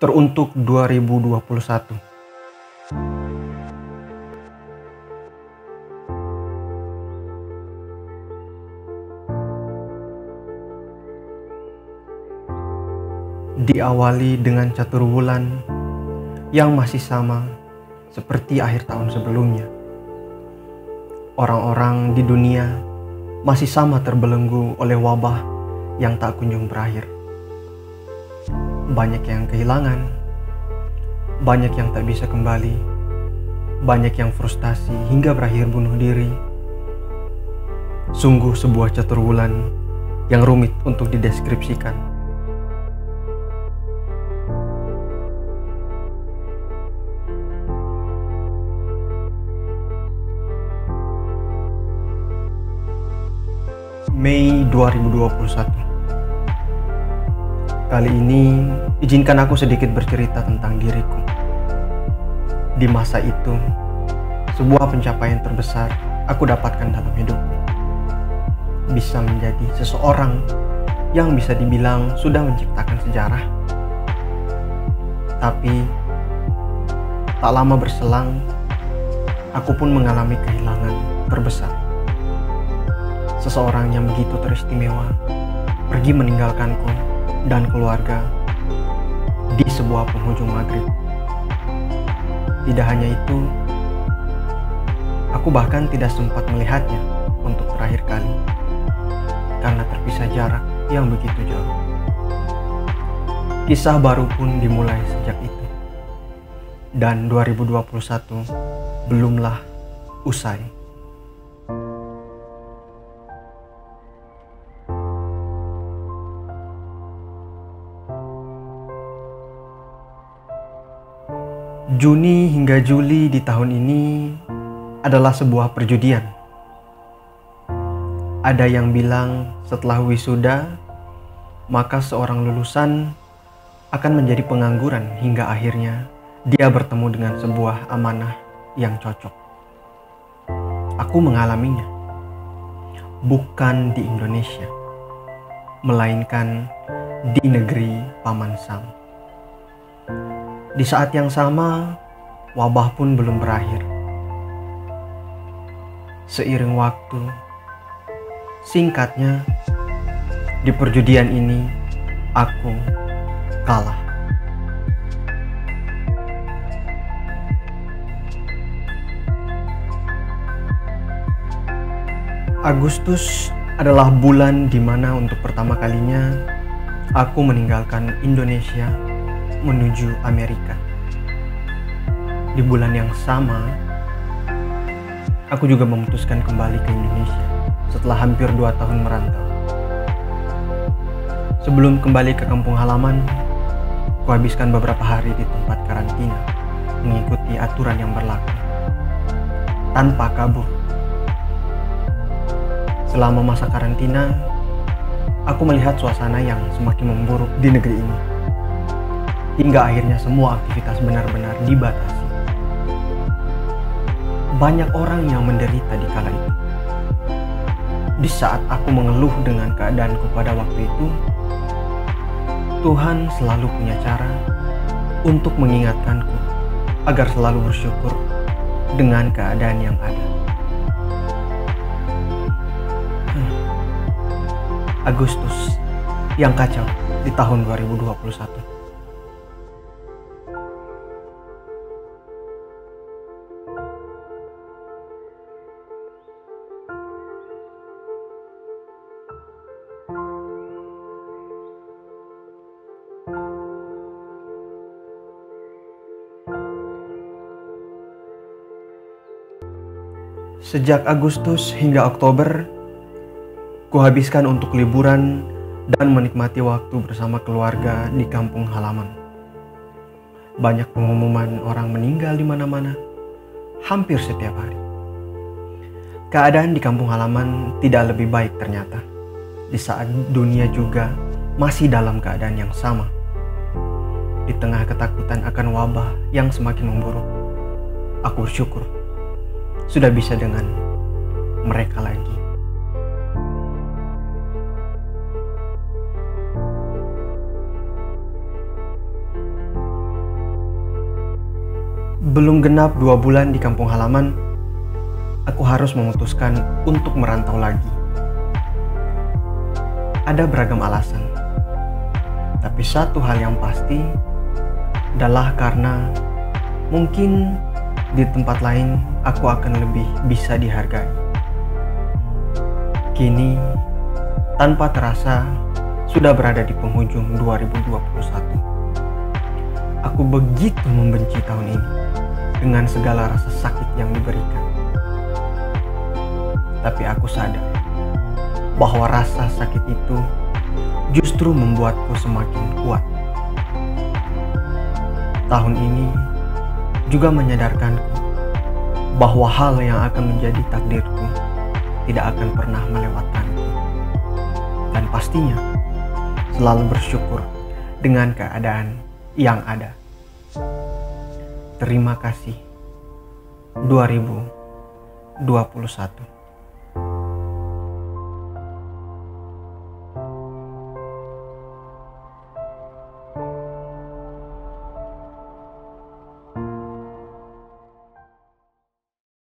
teruntuk 2021. Diawali dengan catur bulan yang masih sama seperti akhir tahun sebelumnya. Orang-orang di dunia masih sama terbelenggu oleh wabah yang tak kunjung berakhir. Banyak yang kehilangan, banyak yang tak bisa kembali, banyak yang frustasi hingga berakhir bunuh diri. Sungguh sebuah catur bulan yang rumit untuk dideskripsikan. Mei 2021. Kali ini izinkan aku sedikit bercerita tentang diriku. Di masa itu, sebuah pencapaian terbesar aku dapatkan dalam hidupku. Bisa menjadi seseorang yang bisa dibilang sudah menciptakan sejarah. Tapi tak lama berselang, aku pun mengalami kehilangan terbesar. Seseorang yang begitu teristimewa pergi meninggalkanku dan keluarga di sebuah penghujung maghrib. Tidak hanya itu, aku bahkan tidak sempat melihatnya untuk terakhir kali karena terpisah jarak yang begitu jauh. Kisah baru pun dimulai sejak itu, dan 2021 belumlah usai. Juni hingga Juli di tahun ini adalah sebuah perjudian. Ada yang bilang setelah wisuda, maka seorang lulusan akan menjadi pengangguran hingga akhirnya dia bertemu dengan sebuah amanah yang cocok. Aku mengalaminya, bukan di Indonesia, melainkan di negeri Paman Sam. Di saat yang sama, wabah pun belum berakhir. Seiring waktu, singkatnya, di perjudian ini, aku kalah. Agustus adalah bulan di mana untuk pertama kalinya aku meninggalkan Indonesia menuju Amerika. Di bulan yang sama, aku juga memutuskan kembali ke Indonesia setelah hampir 2 tahun merantau. Sebelum kembali ke kampung halaman, kuhabiskan beberapa hari di tempat karantina mengikuti aturan yang berlaku tanpa kabur. Selama masa karantina, aku melihat suasana yang semakin memburuk di negeri ini. Hingga akhirnya semua aktivitas benar-benar dibatasi. Banyak orang yang menderita di kala itu. Di saat aku mengeluh dengan keadaanku pada waktu itu, Tuhan selalu punya cara untuk mengingatkanku agar selalu bersyukur dengan keadaan yang ada. Agustus yang kacau di tahun 2021. Sejak Agustus hingga Oktober, kuhabiskan untuk liburan dan menikmati waktu bersama keluarga di kampung halaman. Banyak pengumuman orang meninggal di mana-mana, hampir setiap hari. Keadaan di kampung halaman tidak lebih baik ternyata, di saat dunia juga masih dalam keadaan yang sama. Di tengah ketakutan akan wabah yang semakin memburuk, aku bersyukur sudah bisa dengan mereka lagi. Belum genap 2 bulan di kampung halaman, aku harus memutuskan untuk merantau lagi. Ada beragam alasan, tapi satu hal yang pasti adalah karena mungkin di tempat lain aku akan lebih bisa dihargai. Kini, tanpa terasa, sudah berada di penghujung 2021. Aku begitu membenci tahun ini dengan segala rasa sakit yang diberikan. Tapi aku sadar bahwa rasa sakit itu justru membuatku semakin kuat. Tahun ini juga menyadarkanku bahwa hal yang akan menjadi takdirku tidak akan pernah melewatkanku. Dan pastinya selalu bersyukur dengan keadaan yang ada. Terima kasih 2021.